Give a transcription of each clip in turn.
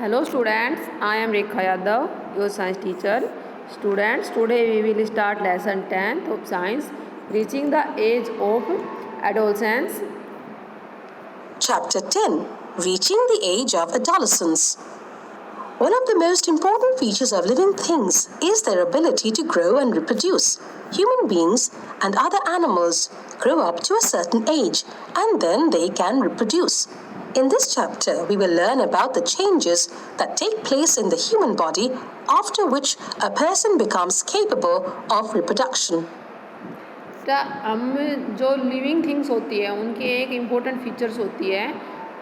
Hello students, I am Rekha Yadav, your science teacher. Students, today we will start lesson 10th of science, reaching the age of adolescence. Chapter 10, Reaching the Age of Adolescence. One of the most important features of living things is their ability to grow and reproduce. Human beings and other animals grow up to a certain age and then they can reproduce. In this chapter, we will learn about the changes that take place in the human body, after which a person becomes capable of reproduction. हम जो living things होती है उनकी एक important features होती है,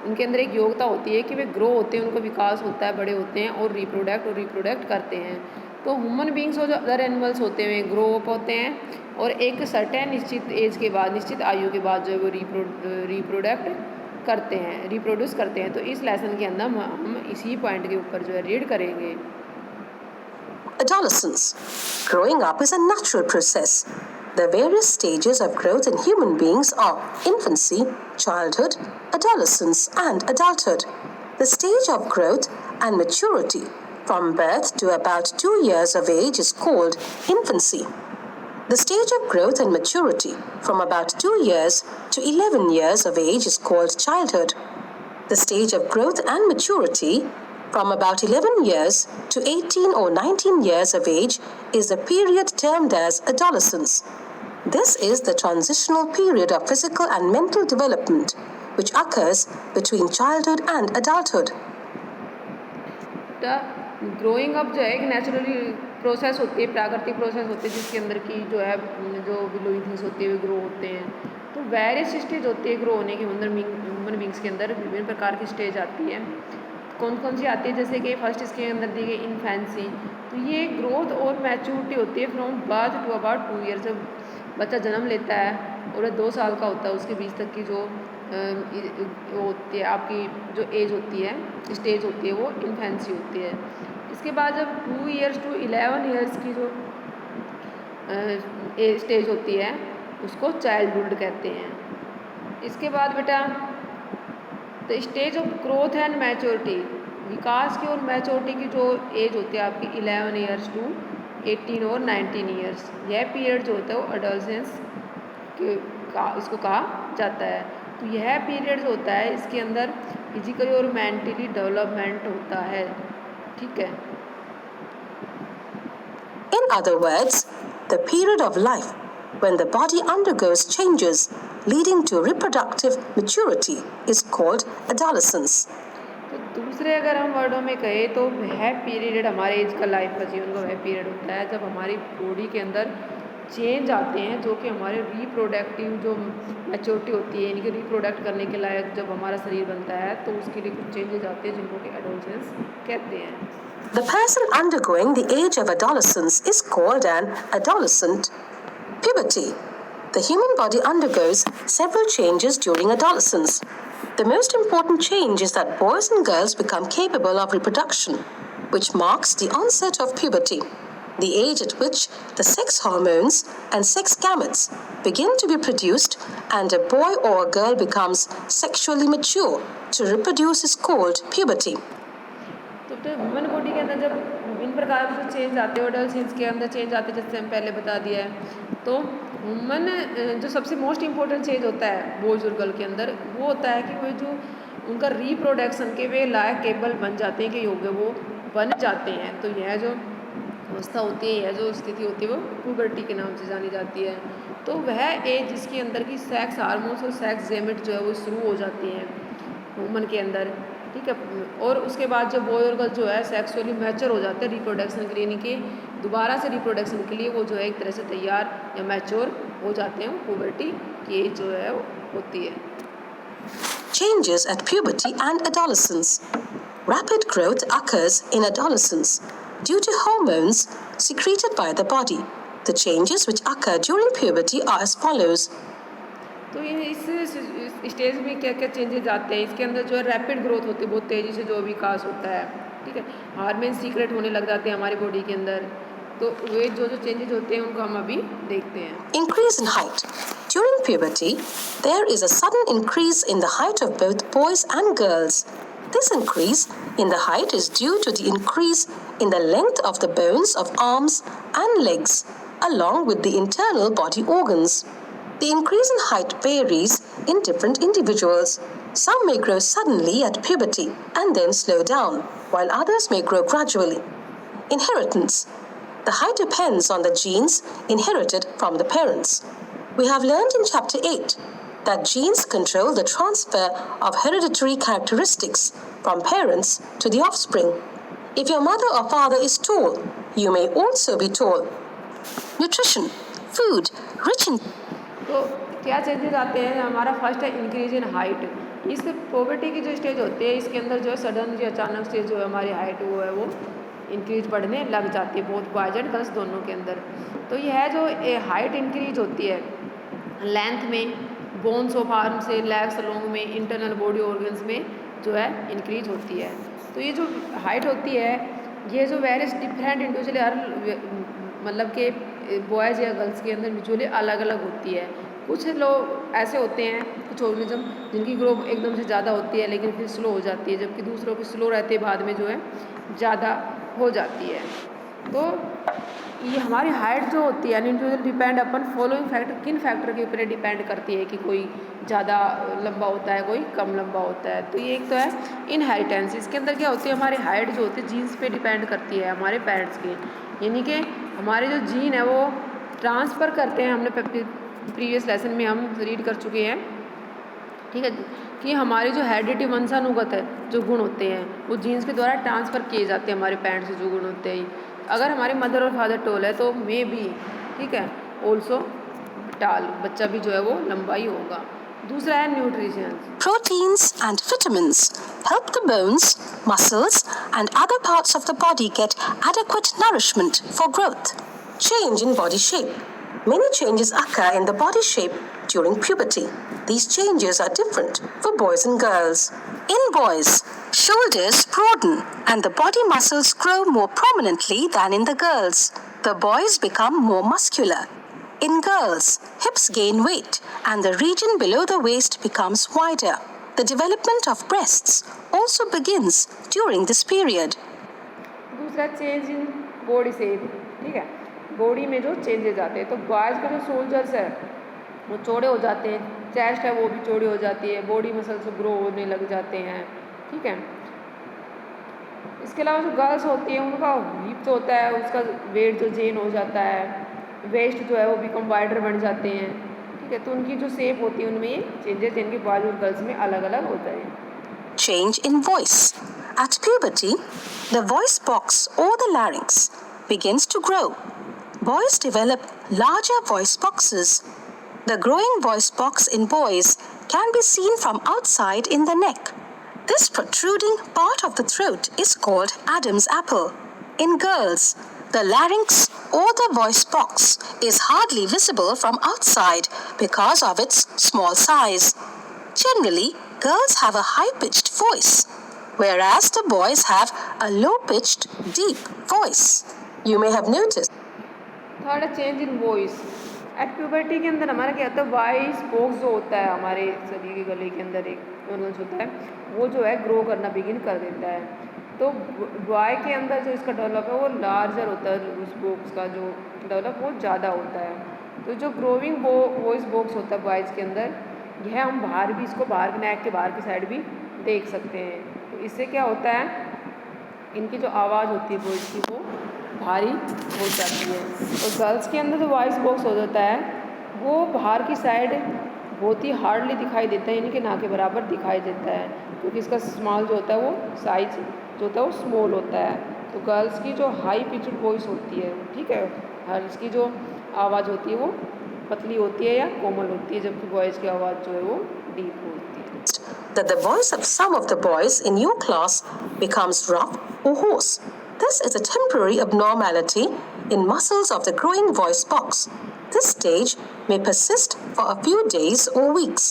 उनके अंदर एक योग्यता होती है कि वे ग्रो होते हैं, उनका विकास होता है, बड़े होते हैं और रिप्रोडक्ट करते हैं. तो ह्यूमन बींग्स और जो अदर एनिमल्स होते हैं वे ग्रो अप होते हैं और एक सर्टेन निश्चित एज के बाद, निश्चित आयु के बाद जो है वो रिप्रोड्यूस करते हैं. तो इस लेसन के अंदर हम इसी पॉइंट के ऊपर जो है रीड करेंगे. Adolescence. Growing up is a natural process. The various stages of growth in human beings are infancy, childhood, adolescence, and adulthood. The stage of growth and maturity from birth to about 2 years of age is called infancy. The stage of growth and maturity from about 2 years to 11 years of age is called childhood. The stage of growth and maturity from about 11 years to 18 or 19 years of age is the period termed as adolescence. This is the transitional period of physical and mental development which occurs between childhood and adulthood. Growing up जो है एक naturally process होती है, प्राकृतिक process होती है जिसके अंदर की जो है जो लिविंग थिंग्स होती है वे ग्रो होते हैं. तो वेरियस स्टेज होती है ग्रो होने के अंदर. ह्यूमन बींग्स के अंदर विभिन्न प्रकार की स्टेज आती है. कौन कौन सी आती है? जैसे कि फर्स्ट इसके अंदर दी गई इन्फेंसी. तो ये ग्रोथ और मैच्योरिटी होती है from birth to about 2 year. जब बच्चा जन्म लेता है और वह 2 साल का होता है उसके बीच तक की जो होती है आपकी जो एज होती है, स्टेज होती है, वो इन्फेंसी होती है. इसके बाद जब 2 ईयर्स टू 11 ईयर्स की जो स्टेज होती है उसको चाइल्डहुड कहते हैं. इसके बाद बेटा the stage of growth and maturity, विकास की और मैच्योरिटी की जो एज होती है आपकी 11 ईयर्स टू 18 और 19 ईयर्स, यह पीरियड जो होता है वो एडोलसेंस इसको कहा जाता है. तो यह पीरियड जो होता है इसके अंदर फिजिकली और मेंटली डेवलपमेंट होता है. ठीक है. In other words, the period of life when the body undergoes changes leading to reproductive maturity is called adolescence. तो दूसरे अगर हम वर्डों में कहें तो वह पीरियड हमारे एज का, लाइफ का, जीवन का वह पीरियड होता है जब हमारी बॉडी के अंदर चेंज आते हैं जो कि हमारे रिप्रोडक्टिव जो मैच्योरिटी होती है, यानी कि रिप्रोडक्ट करने के लायक जब हमारा शरीर बनता है तो उसके लिए कुछ चेंजेस आते हैं जिनको कि एडोलसेंस कहते हैं. The person undergoing the age of adolescence is called an adolescent. Puberty. The human body undergoes several changes during adolescence. The most important change is that boys and girls become capable of reproduction, which marks the onset of puberty, the age at which the sex hormones and sex gametes begin to be produced and a boy or a girl becomes sexually mature to reproduce is called puberty. तो human body के अंदर जब विभिन्न प्रकार के change आते हैं, adolescence के अंदर चेंज आते हैं जैसे हम पहले बता दिया है. तो ह्यूमन जो सबसे मोस्ट इम्पोर्टेंट चेंज होता है बॉयज़ और गर्ल के अंदर वो होता है कि वो जो उनका रिप्रोडक्शन के वे लायक केबल बन जाते हैं कि योग्य वो बन जाते हैं. तो यह जो अवस्था होती है, यह जो स्थिति होती है वो प्यूबर्टी के नाम से जानी जाती है. तो वह एज जिसके अंदर की सेक्स हार्मोन्स और सेक्स गैमेट जो है वो शुरू हो जाती हैं ह्यूमन के अंदर. ठीक है. और उसके बाद जब बॉय और गर्ल जो है सेक्सुअली मैच्योर हो जाते हैं रिप्रोडक्शन के लिए, यानी कि दोबारा से रिप्रोडक्शन के लिए वो जो है एक तरह से तैयार या मैच्योर हो जाते हैं. प्यूबर्टी की एज जो है वो होती है. Changes at puberty and adolescence. Rapid growth occurs in adolescence due to hormones secreted by the body. The changes which occur during puberty are as follows. तो इस स्टेज में क्या क्या चेंजेस आते हैं? इसके अंदर जो है रैपिड ग्रोथ होती है, बहुत तेज़ी से जो विकास होता है. ठीक है. हार्मोन सीक्रेट होने लग जाते हैं हमारी बॉडी के अंदर. तो वे जो चेंजेस होते हैं उनको हम अभी देखते हैं. Increase in height. During puberty, there is a sudden increase in the height of both boys and girls. This increase in the height is due to the increase in the length of the bones of arms and legs, along with the internal body organs. The increase in height varies in different individuals. Some may grow suddenly at puberty and then slow down, while others may grow gradually. Inheritance. The height depends on the genes inherited from the parents. We have learned in Chapter 8 that genes control the transfer of hereditary characteristics from parents to the offspring. If your mother or father is tall, you may also be tall. Nutrition. Food rich in तो क्या changes आते हैं? हमारा first है increase in height. इस poverty की जो stage होती है, इसके अंदर जो है सडन जो अचानक से जो है हमारी हाइट वो इंक्रीज बढ़ने लग जाती है, बोथ बॉयज एंड गर्ल्स दोनों के अंदर। तो यह जो हाइट इंक्रीज होती है लेंथ में, बोन्स ऑफ आर्म से लेग्स अलोंग में, इंटरनल बॉडी ऑर्गन्स में जो है इंक्रीज होती है। तो ये जो हाइट होती है, ये जो वेरियस डिफरेंट इंडिविजुअली हर मतलब कि बॉयज़ या गर्ल्स के अंदर म्यूचुअली अलग अलग होती है। कुछ लोग ऐसे होते हैं, कुछ ऑर्गेनिज्म जिनकी ग्रोथ एकदम से ज़्यादा होती है लेकिन फिर स्लो हो जाती है, जबकि दूसरों की स्लो रहते हैं, बाद में जो है ज़्यादा हो जाती है। तो ये हमारी हाइट जो होती है इंडिविजुअल डिपेंड अपन फॉलोइंग फैक्टर, किन फैक्टर के ऊपर डिपेंड करती है कि कोई ज़्यादा लंबा होता है, कोई कम लंबा होता है। तो ये एक तो है इनहेरिटेंस। इसके अंदर क्या होती है, हमारी हाइट जो होती है जीन्स पे डिपेंड करती है, हमारे पेरेंट्स के, यानी कि हमारे जो जीन है वो ट्रांसफ़र करते हैं। हमने प्रीवियस लेसन में हम रीड कर चुके हैं, ठीक है, कि हमारी जो हेरिडिटी वंशानुगत है जो गुण होते हैं वो जीन्स के द्वारा ट्रांसफ़र किए जाते हैं हमारे पेरेंट्स से जो गुण होते हैं। अगर हमारे मदर और फादर टॉल है तो मे बी, ठीक है, ऑल्सो टाल, बच्चा भी जो है वो लंबा ही होगा। दूसरा है nutrition. Proteins and vitamins help the bones, muscles, and other parts of the body get adequate nourishment for growth. Change in body shape. Many changes occur in the body shape during puberty. These changes are different for boys and girls. In boys, shoulders broaden and the body muscles grow more prominently than in the girls. The boys become more muscular. In girls, hips gain weight and the region below the waist becomes wider. The development of breasts also begins during this period. दूसरा change in body shape, ठीक है, body में जो changes आते हैं। तो boys के जो शोल्डर्स है वो चौड़े हो जाते हैं, चेस्ट है वो भी चौड़ी हो जाती है, बॉडी मसल्स ग्रो होने लग जाते हैं, ठीक है। इसके अलावा जो गर्ल्स होती हैं उनका हिप जो होता है उसका वेट जो गेन हो जाता है, वेस्ट जो है वो बिकम वाइडर बन जाते हैं, ठीक है। तो उनकी जो शेप होती है उनमें ये चेंजेस इनके बॉयज और गर्ल्स में अलग अलग होता है। Change in voice. At puberty, the voice box or the larynx begins to grow. Boys develop larger voice boxes. The growing voice box in boys can be seen from outside in the neck. This protruding part of the throat is called Adam's apple. In girls, the larynx or the voice box is hardly visible from outside because of its small size. Generally, girls have a high-pitched voice, whereas the boys have a low-pitched, deep voice. You may have noticed. Third change in voice. At puberty के अंदर हमारा क्या होता है, voice box जो होता है हमारे शरीर के गले के अंदर एक ऑर्गन्स होता है वो जो है ग्रो करना बिगिन कर देता है। तो बॉय के अंदर जो इसका डेवलप है वो लार्जर होता है, उस बॉक्स का जो डेवलप वो ज़्यादा होता है। तो जो ग्रोइंग वॉइस बॉक्स होता है बॉयज़ के अंदर, यह हम बाहर भी इसको बाहर के नेक के बाहर की साइड भी देख सकते हैं। तो इससे क्या होता है, इनकी जो आवाज़ होती है वॉइस की वो भारी हो जाती है। और गर्ल्स के अंदर जो वॉइस बॉक्स हो जाता है वो बाहर की साइड बहुत ही हार्डली दिखाई देता है, इनके ना के बराबर दिखाई देता है, क्योंकि इसका स्मॉल जो होता है वो साइज जो होता है वो स्मॉल होता है। तो गर्ल्स की जो हाई पिच्ड वॉइस होती है, ठीक है, गर्ल्स की जो आवाज़ होती है वो पतली होती है या कोमल होती है, जबकि बॉयज़ की आवाज़ जो है वो डीप होती है। That the voice of some of the boys in your class becomes rough or hoarse. This is a temporary abnormality in muscles of the growing voice box. This stage may persist for a few days or weeks.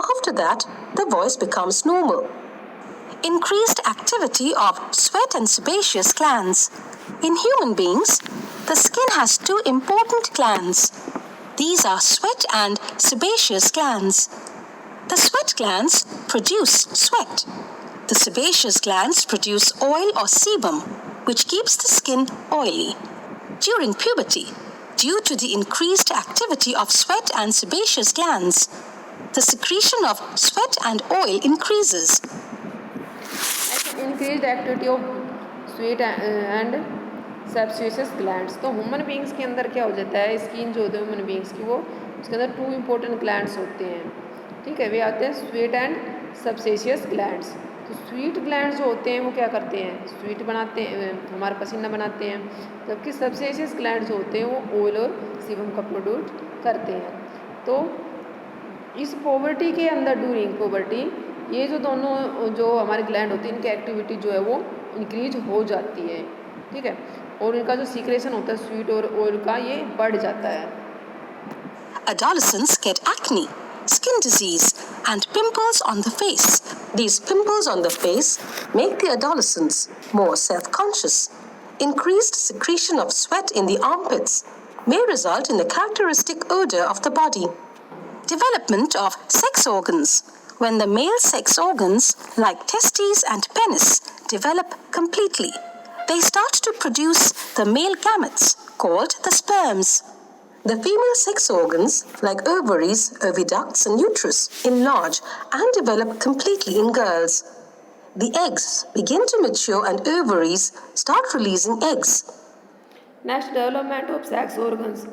After that, the voice becomes normal. Increased activity of sweat and sebaceous glands. In human beings, the skin has two important glands. These are sweat and sebaceous glands. The sweat glands produce sweat. The sebaceous glands produce oil or sebum, which keeps the skin oily. During puberty, due to the increased activity of sweat and sebaceous glands, the secretion of sweat and oil increases. Increase activity of sweet and sebaceous glands. तो human beings के अंदर क्या हो जाता है, skin जो होते हैं ह्यूमन बींग्स की, वो उसके अंदर 2 इंपॉर्टेंट ग्लैंड्स होते हैं, ठीक है। वे आते हैं स्वीट एंड सेबसियस ग्लैंड्स। तो स्वीट ग्लैंड्स जो होते हैं वो क्या करते हैं, स्वीट बनाते हैं, हमारा पसीना बनाते हैं, जबकि सेबसियस ग्लैंड्स जो होते हैं वो ऑयल और सीबम का प्रोड्यूस करते हैं। तो इस पॉवर्टी के अंदर, ड्यूरिंग पॉवर्टी, ये जो दोनों जो हमारे ग्लैंड होते हैं इनकी एक्टिविटी जो है वो इंक्रीज हो जाती है, ठीक है, और इनका जो सीक्रेशन होता है स्वीट और ऑयल का, ये बढ़ जाता है। Adolescents get acne, skin disease, and pimples on the face. These pimples on the face make the adolescents more self-conscious. Increased secretion of sweat in the armpits may result in the characteristic odor of the body. Development of sex organs. When the male sex organs, like testes and penis, develop completely, they start to produce the male gametes, called the sperms. The female sex organs, like ovaries, oviducts, and uterus, enlarge and develop completely in girls. The eggs begin to mature and ovaries start releasing eggs. Next, development of sex organs.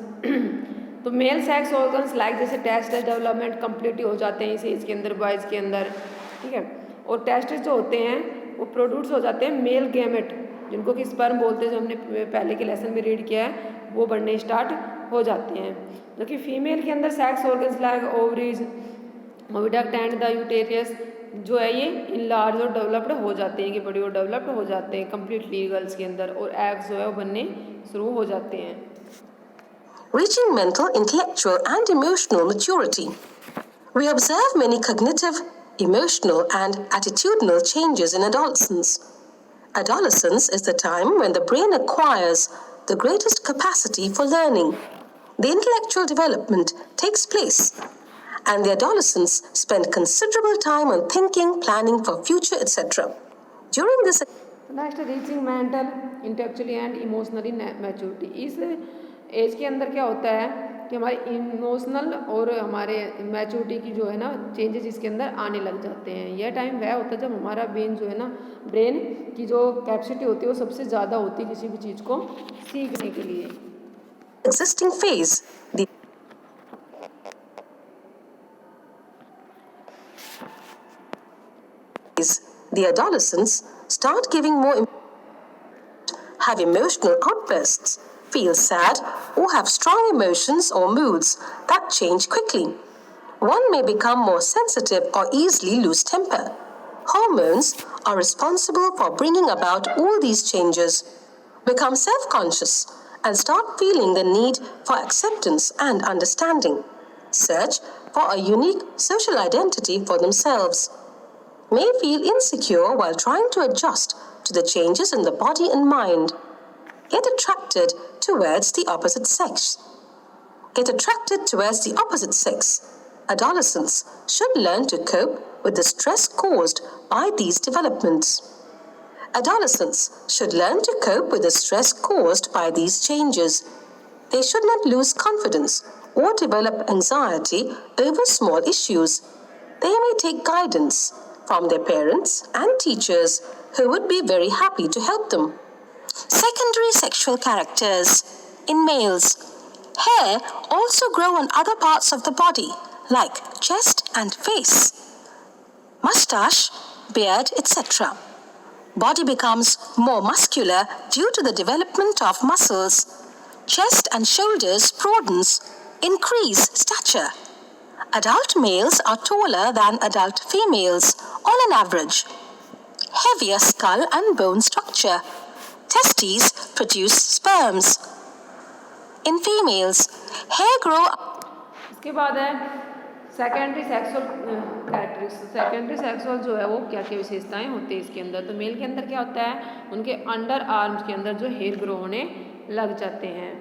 तो male sex organs like जैसे testis development complete हो जाते हैं इस as के अंदर, boys के अंदर, ठीक है। और टेस्टिस जो होते हैं वो प्रोड्यूस हो जाते हैं मेल गैमेट, जिनको कि स्पर्म बोलते हैं, जो हमने पहले के लेसन में रीड किया है, वो बढ़ने स्टार्ट हो जाते हैं। जबकि फीमेल के अंदर sex organs like ovaries, oviduct and the uterus जो है ये इनलार्ज और डेवलप्ड हो जाते हैं, कि बड़ी और डेवलप्ड हो जाते हैं कम्प्लीटली गर्ल्स के अंदर, और एग्स जो है वो बनने शुरू हो जाते हैं। Reaching mental, intellectual, and emotional maturity. We observe many cognitive, emotional, and attitudinal changes in adolescence. Adolescence is the time when the brain acquires the greatest capacity for learning. The intellectual development takes place, and the adolescents spend considerable time on thinking, planning for future, etc. During this next, reaching mental, intellectually and emotionally maturity. इस as के अंदर क्या होता है कि हमारे emotional और हमारे मैच्योरिटी की जो है ना चेंजेस इसके अंदर आने लग जाते हैं। यह टाइम वह होता है जब हमारा ब्रेन जो है ना, ब्रेन की जो कैपेसिटी होती है वो सबसे ज़्यादा होती है किसी भी चीज़ को सीखने के लिए। existing phase, the adolescents start giving more, have emotional outbursts, feel sad, or have strong emotions or moods that change quickly. One may become more sensitive or easily lose temper. Hormones are responsible for bringing about all these changes, become self-conscious, and start feeling the need for acceptance and understanding, search for a unique social identity for themselves, may feel insecure while trying to adjust to the changes in the body and mind, get attracted towards the opposite sex. Adolescents should learn to cope with the stress caused by these developments. Adolescents should learn to cope with the stress caused by these changes. They should not lose confidence or develop anxiety over small issues. They may take guidance from their parents and teachers who would be very happy to help them. Secondary sexual characters. In males, hair also grow on other parts of the body, like chest and face, mustache, beard, etc. Body becomes more muscular due to the development of muscles. Chest and shoulders broadens, increase stature. Adult males are taller than adult females on an average. Heavier skull and bone structure. Testes produce sperms. In females, hair grow. इसके बाद है secondary sexual characteristics. Secondary sexual जो है वो क्या क्या विशेषताएं होती है इसके अंदर। तो मेल के अंदर क्या होता है, उनके अंडर आर्म्स के अंदर जो हेयर ग्रो होने लग जाते हैं।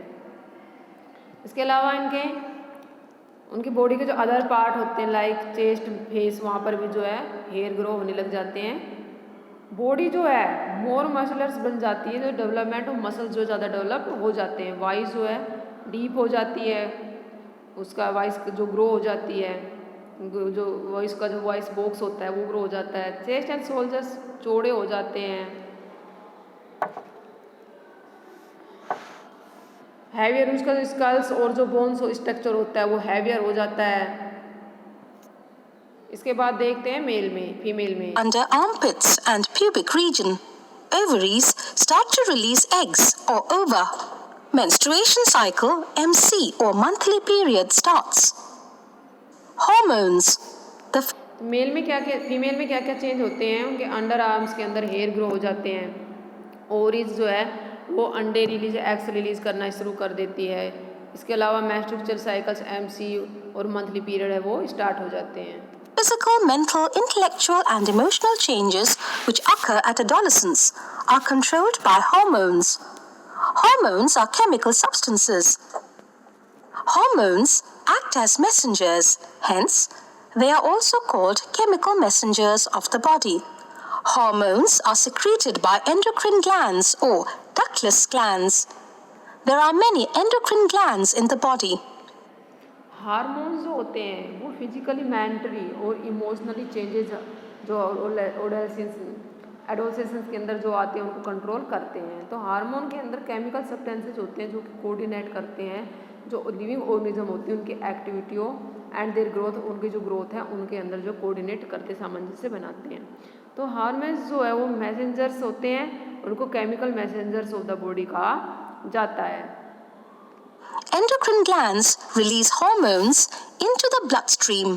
इसके अलावा उनकी बॉडी के जो अदर पार्ट होते हैं लाइक चेस्ट, फेस, वहाँ पर भी जो है हेयर ग्रो होने लग जाते हैं। बॉडी जो है मोर मसलर्स बन जाती है, जो डेवलपमेंट ऑफ मसल जो ज़्यादा डेवलप हो जाते हैं। वॉइस जो है डीप हो जाती है, उसका वॉइस जो ग्रो हो जाती है, जो वॉइस का जो वॉइस बॉक्स होता है वो ग्रो हो जाता है। चेस्ट एंड शोल्डर्स चौड़े हो जाते हैं। हैवियर उसका जो स्कल्स और जो बोन्स स्ट्रक्चर होता है वो हैवियर हो जाता है। इसके बाद देखते हैं मेल में, फीमेल में। Under armpits and pubic region, ovaries start to release eggs or ova. Menstruation cycle MC or monthly period starts. Hormones. The male में क्या क्या, फीमेल में क्या क्या चेंज होते हैं? उनके अंडर आर्म्स के अंदर हेयर ग्रो हो जाते हैं। ओवरीज जो है वो अंडे रिलीज, एग्स रिलीज करना शुरू कर देती है। इसके अलावा मेंस्ट्रुअल साइकिल्स MC और मंथली पीरियड है वो स्टार्ट हो जाते हैं। physical, mental, intellectual, and emotional changes which occur at adolescence are controlled by hormones. Hormones are chemical substances. Hormones act as messengers, hence, they are also called chemical messengers of the body. Hormones are secreted by endocrine glands or ductless glands. There are many endocrine glands in the body. Hormones जो होते हैं वो physically, mentally और emotionally changes जो adolescence के अंदर जो आते हैं उनको कंट्रोल करते हैं। तो हार्मोन के अंदर केमिकल सब्सटेंसेज होते हैं जो कि कोऑर्डिनेट करते हैं जो लिविंग ऑर्गेनिज्म होती है उनकी एक्टिविटियों एंड देयर ग्रोथ, उनकी जो ग्रोथ है उनके अंदर जो कोऑर्डिनेट करते, सामंजस्य बनाते हैं। तो हार्मोन्स जो है वो मैसेंजर्स होते हैं, उनको chemical messengers of the body कहा जाता है। Endocrine glands release hormones into the bloodstream.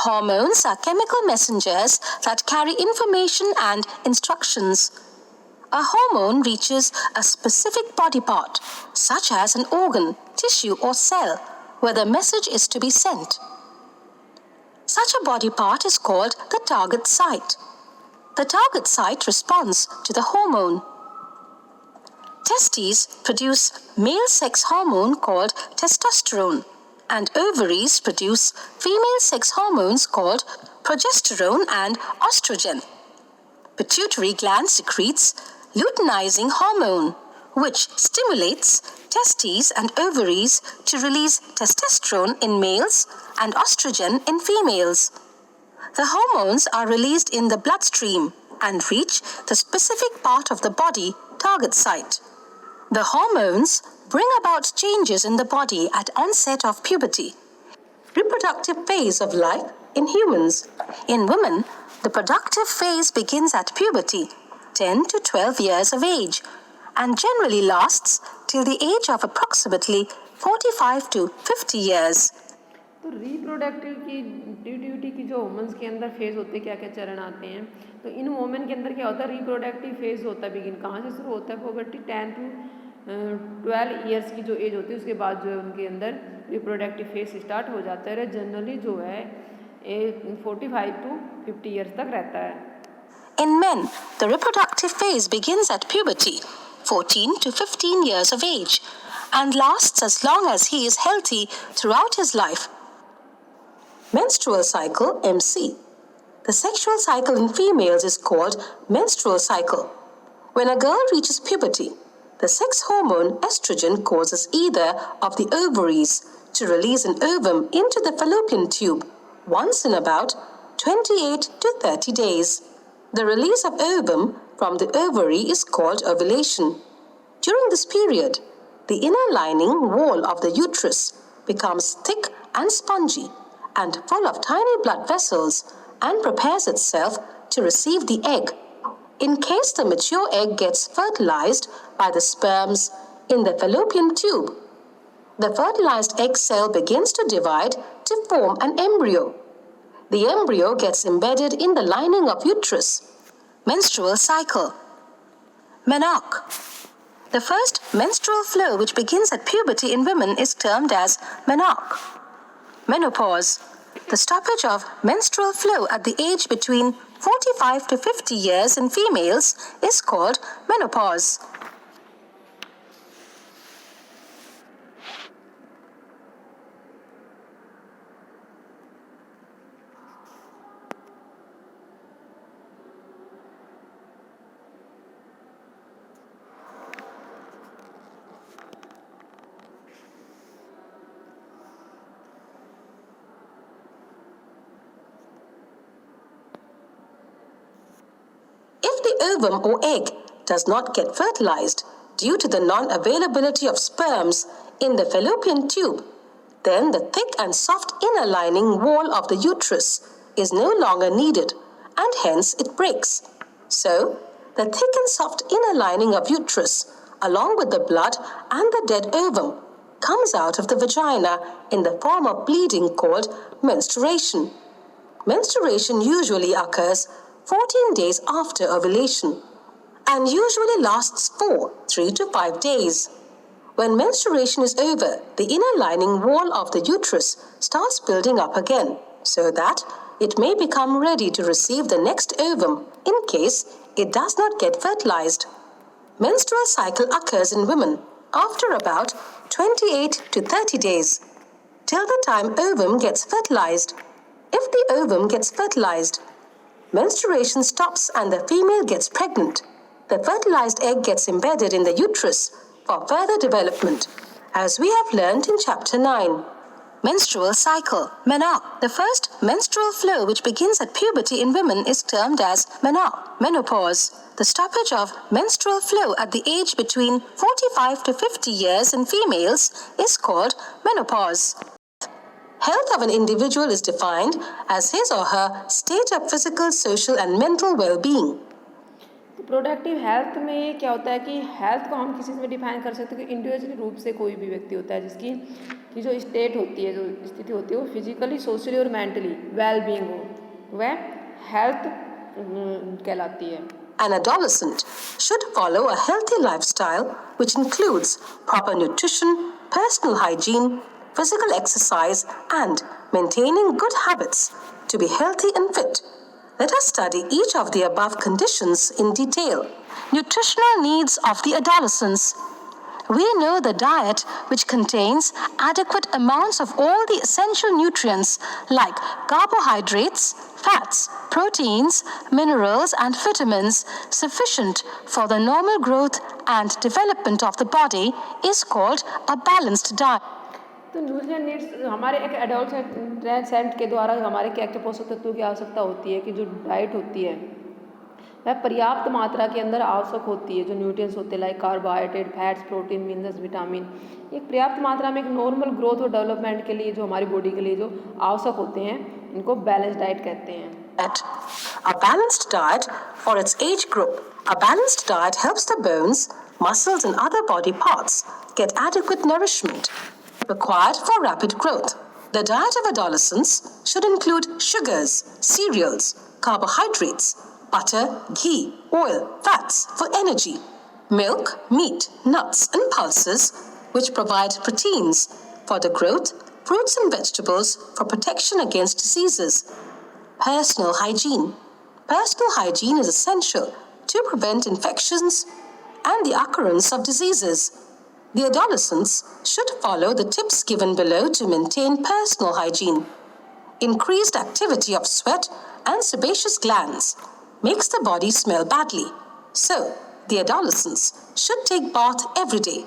Hormones are chemical messengers that carry information and instructions. A hormone reaches a specific body part, such as an organ, tissue, or cell, where the message is to be sent. Such a body part is called the target site. The target site responds to the hormone. Testes produce male sex hormone called testosterone, and ovaries produce female sex hormones called progesterone and estrogen. Pituitary gland secretes luteinizing hormone, which stimulates testes and ovaries to release testosterone in males and estrogen in females. The hormones are released in the bloodstream and reach the specific part of the body target site. The hormones bring about changes in the body at onset of puberty. Reproductive phase of life in humans. In women, the productive phase begins at puberty, 10 to 12 years of age, and generally lasts till the age of approximately 45 to 50 years. तो reproductive की duty की जो women's के अंदर phase होते हैं, क्या क्या चरण आते हैं? तो इन वुमेन के अंदर क्या होता है? रिप्रोडक्टिव फेज होता है, बिगिन कहाँ से शुरू होता है? पुबर्टी 10 टू 12 ईयर्स की जो एज होती है उसके बाद जो है उनके अंदर रिप्रोडक्टिव फेज स्टार्ट हो जाता है। जनरली जो है 45 टू 50 ईयर्स तक रहता है। In men, the reproductive phase begins at puberty, 14 to 15 years of age, and lasts as long as he is healthy throughout his life. Menstrual cycle MC. The sexual cycle in females is called menstrual cycle. When a girl reaches puberty, the sex hormone estrogen causes either of the ovaries to release an ovum into the fallopian tube once in about 28 to 30 days. The release of ovum from the ovary is called ovulation. During this period, the inner lining wall of the uterus becomes thick and spongy and full of tiny blood vessels and prepares itself to receive the egg. In case the mature egg gets fertilized by the sperms in the fallopian tube, the fertilized egg cell begins to divide to form an embryo. The embryo gets embedded in the lining of uterus. Menstrual cycle. Menarche. The first menstrual flow which begins at puberty in women is termed as menarche. Menopause. The stoppage of menstrual flow at the age between 45 to 50 years in females is called menopause. ovum or egg does not get fertilized due to the non-availability of sperms in the fallopian tube, then the thick and soft inner lining wall of the uterus is no longer needed and hence it breaks. So, the thick and soft inner lining of uterus, along with the blood and the dead ovum, comes out of the vagina in the form of bleeding called menstruation. Menstruation usually occurs 14 days after ovulation and usually lasts for 3 to 5 days. When menstruation is over, the inner lining wall of the uterus starts building up again so that it may become ready to receive the next ovum in case it does not get fertilized. Menstrual cycle occurs in women after about 28 to 30 days, till the time ovum gets fertilized. If the ovum gets fertilized, menstruation stops and the female gets pregnant. The fertilized egg gets embedded in the uterus for further development, as we have learned in Chapter 9. Menstrual cycle, menarche. The first menstrual flow which begins at puberty in women is termed as menopause. The stoppage of menstrual flow at the age between 45 to 50 years in females is called menopause. Health of an individual is defined as his or her state of physical, social and mental well-being. Productive health में क्या होता है कि health को हम किसी से define कर सकते हैं कि इंडिविजुअल रूप से कोई भी व्यक्ति होता है जिसकी की जो स्टेट होती है, जो स्थिति होती है वो फिजिकली, सोशली और मेंटली वेल बीइंग हो, वह हेल्थ कहलाती है. An adolescent should follow a healthy lifestyle which includes proper nutrition, personal hygiene, physical exercise and maintaining good habits to be healthy and fit. Let us study each of the above conditions in detail. Nutritional needs of the adolescents. We know the diet which contains adequate amounts of all the essential nutrients like carbohydrates, fats, proteins, minerals and vitamins sufficient for the normal growth and development of the body is called a balanced diet. तो nutrition needs हमारे एक adolescent के द्वारा हमारे क्या क्या पोषक तत्वों की आवश्यकता होती है कि जो डाइट होती है वह पर्याप्त मात्रा के अंदर आवश्यक होती है. जो न्यूट्रिएंट्स होते हैं like carbohydrate, fats, protein, minerals, vitamin, एक पर्याप्त मात्रा में एक नॉर्मल ग्रोथ और डेवलपमेंट के लिए जो हमारी बॉडी के लिए जो आवश्यक होते हैं इनको बैलेंस डाइट कहते हैं. A balanced diet for its age group. A balanced diet helps the bones, muscles and other body parts get adequate nourishment required for rapid growth. The diet of adolescents should include sugars, cereals, carbohydrates, butter, ghee, oil, fats for energy, milk, meat, nuts and pulses which provide proteins for the growth, fruits and vegetables for protection against diseases. Personal hygiene. Personal hygiene is essential to prevent infections and the occurrence of diseases. The adolescents should follow the tips given below to maintain personal hygiene. Increased activity of sweat and sebaceous glands makes the body smell badly. So, the adolescents should take bath every day.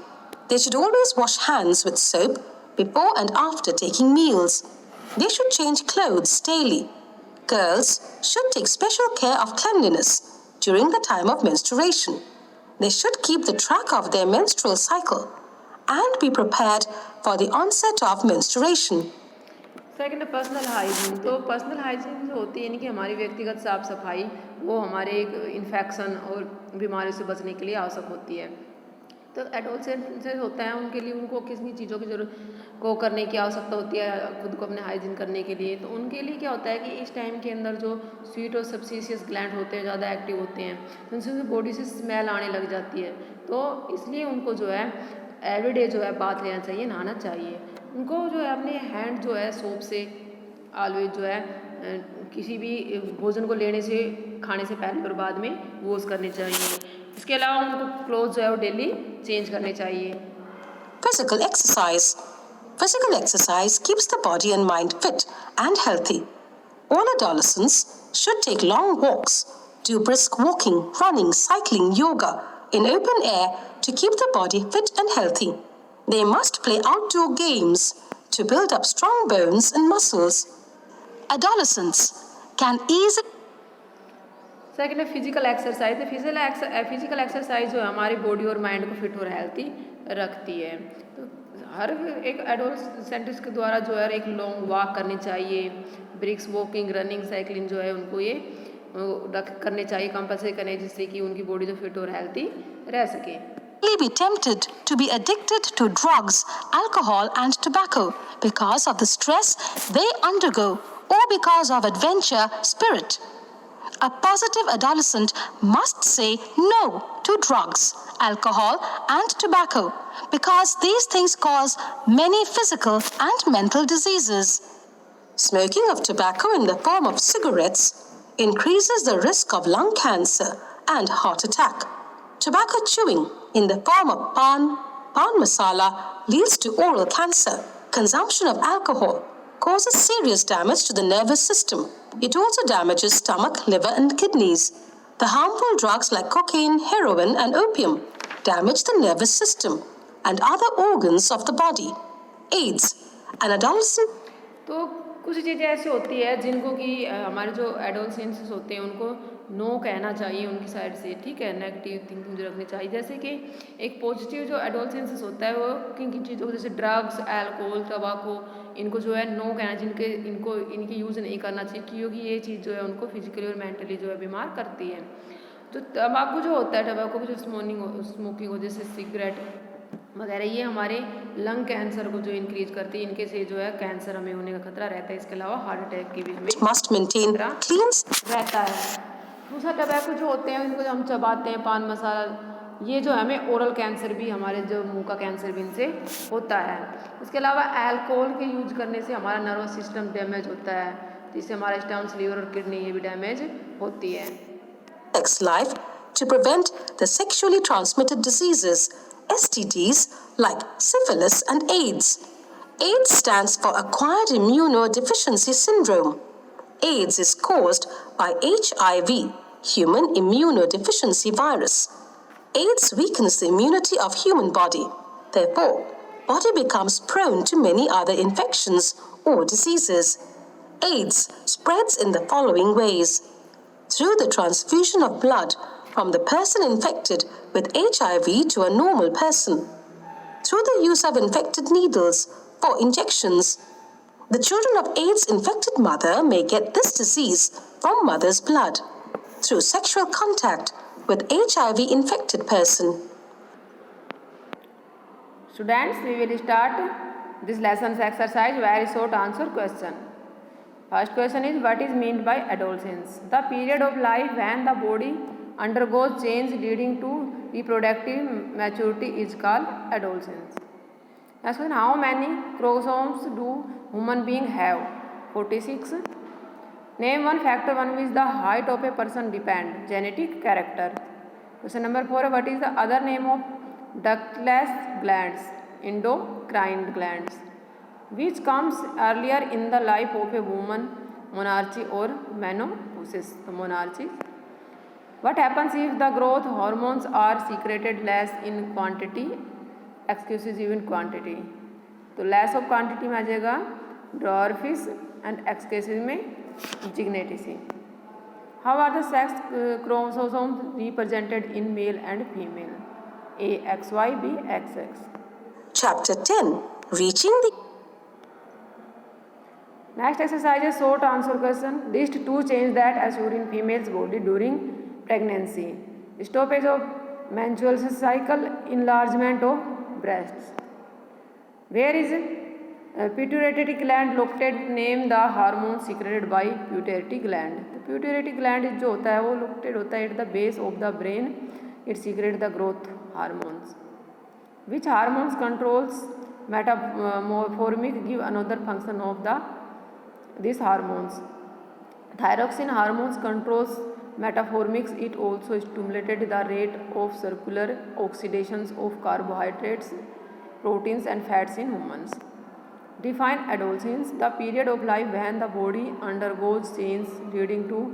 They should always wash hands with soap before and after taking meals. They should change clothes daily. Girls should take special care of cleanliness during the time of menstruation. They should keep the track of their menstrual cycle and be prepared for the onset of menstruation. Second है personal hygiene. तो personal hygiene जो होती है यानी कि हमारी व्यक्तिगत साफ सफाई वो हमारे एक इन्फेक्शन और बीमारी से बचने के लिए आवश्यक होती है. तो एडोलसेंट होता है उनके लिए उनको कितनी चीज़ों की जरूरत को करने की आवश्यकता होती है खुद को अपने हाइजीन करने के लिए. तो उनके लिए क्या होता है कि इस टाइम के अंदर जो स्वीट और सब्सिशियस ग्लैंड होते हैं ज़्यादा एक्टिव होते हैं तो उनसे बॉडी से स्मेल आने लग जाती है. तो इसलिए उनको जो है एवरीडे जो है बाथ लेना चाहिए, नहाना चाहिए. उनको जो है अपने हैंड जो है सोप से ऑलवेज जो है किसी भी भोजन को लेने से, खाने से पहले और बाद में वॉश करने चाहिए. इसके अलावा उनको क्लोथ जो है वो डेली चेंज करने चाहिए. Physical exercise. Physical exercise keeps the body and mind fit and healthy. All adolescents should take long walks, do brisk walking, running, cycling, yoga in open air to keep the body fit and healthy. They must play outdoor games to build up strong bones and muscles. Adolescents can easily second है physical exercise. Physical exercise जो है हमारी body और mind को fit और healthy रखती है। तो हर एक एडोलसेंट्स के द्वारा जो है एक लॉन्ग वॉक करनी चाहिए, ब्रिक्स वॉकिंग, रनिंग, साइकिलिंग जो है उनको ये करने चाहिए, कंपल्सरी करने, जिससे कि उनकी बॉडी जो फिट और हेल्थी रह सके। May be tempted to be addicted to drugs, alcohol, and tobacco because of the stress they undergo or because of adventure spirit. A positive adolescent must say no to drugs, alcohol, and tobacco because these things cause many physical and mental diseases. Smoking of tobacco in the form of cigarettes increases the risk of lung cancer and heart attack. Tobacco chewing in the form of pan masala leads to oral cancer. Consumption of alcohol causes serious damage to the nervous system. It also damages stomach, liver, and kidneys. The harmful drugs like cocaine, heroin, and opium damage the nervous system and other organs of the body. AIDS. An adolescent तो कुछ चीज़ें ऐसी होती है जिनको कि हमारे जो एडोलसेंट्स होते हैं उनको नो कहना चाहिए उनकी साइड से, ठीक है, नेगेटिव थिंकिंग जो रखनी चाहिए। जैसे कि एक पॉजिटिव जो एडोलसेंस होता है वो किन किन चीज़ों को, जैसे ड्रग्स, अल्कोहल, तंबाकू, इनको जो है नो कहना चाहिए, इनकी यूज़ नहीं करना चाहिए, क्योंकि ये चीज़ जो है उनको फिजिकली और मेंटली जो है बीमार करती है। तो तंबाकू जो होता है, तंबाकू की जो स्मोकिंग हो, जैसे सिगरेट वगैरह, ये हमारे लंग कैंसर को जो इंक्रीज करती है, इनके से जो है कैंसर हमें होने का खतरा रहता है। इसके अलावा हार्ट अटैक की भी हमें must maintain clean रहता है। दूसरा टबैको जो होते हैं इनको जो हम चबाते हैं, पान मसाला, ये जो हमें ओरल कैंसर भी, हमारे जो मुंह का कैंसर भी इनसे होता है। इसके अलावा अल्कोहल के यूज करने से हमारा नर्वस सिस्टम डैमेज होता है, जिससे हमारा स्टमस, लीवर और किडनी ये भी डैमेज होती है। life to prevent the sexually transmitted diseases, STDs, like syphilis and AIDS. AIDS stands for Acquired Immunodeficiency Syndrome. AIDS is caused by HIV, Human Immunodeficiency Virus. AIDS weakens the immunity of human body. Therefore, body becomes prone to many other infections or diseases. AIDS spreads in the following ways: through the transfusion of blood from the person infected with HIV to a normal person, through the use of infected needles for injections. The children of AIDS-infected mother may get this disease from mother's blood, through sexual contact with HIV-infected person. Students, we will start this lesson's exercise, very short answer question. First question is, what is meant by adolescence? The period of life when the body undergoes change leading to reproductive maturity is called adolescence. Next question, how many chromosomes do human being have? 46. Name one factor on which the height of a person depend. Genetic character. Question number 4, what is the other name of ductless glands? Endocrine glands. Which comes earlier in the life of a woman, menarche or menopause? Menarche. What happens if the growth hormones are secreted less in quantity, exclusive in quantity? तो less of quantity में आ जाएगा dwarfism and excessive में gignatism. How are the sex chromosomes represented in male and female? A XY, B XX. Chapter 10, Reaching the... Next exercise is short answer question. List 2 changes that occur in female's body during pregnancy. Stoppage of menstrual cycle, enlargement of breasts. Where is pituitary gland located? Name the hormone secreted by pituitary gland. The pituitary gland जो होता है वो located होता है at the base of the brain. It secretes the growth hormones. Which hormones controls metamorphic give another function of these hormones? Thyroxine hormones controls metamorphics. It also stimulated the rate of cellular oxidations of carbohydrates, proteins and fats in humans. Define adolescence. The period of life when the body undergoes change leading to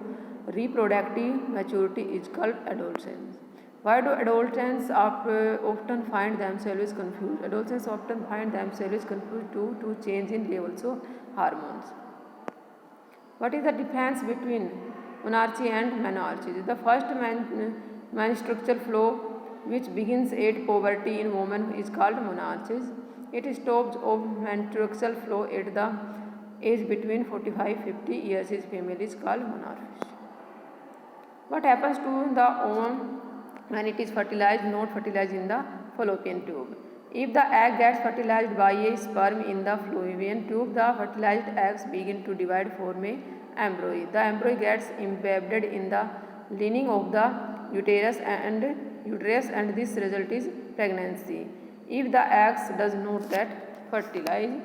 reproductive maturity is called adolescence. Why do adolescents often find themselves confused? Adolescents often find themselves confused due to change in levels of hormones. What is the difference between monarchy and menarche. The first menstrual flow which begins at puberty in women is called monarches. It stops of menstrual flow at the age between 45-50 years is female is called monarch. What happens to the ovum when it is fertilized, not fertilized in the fallopian tube? If the egg gets fertilized by a sperm in the fallopian tube, the fertilized eggs begin to divide, form a embryo. The embryo gets embedded in the lining of the uterus and this result is pregnancy. If the eggs does not get fertilized,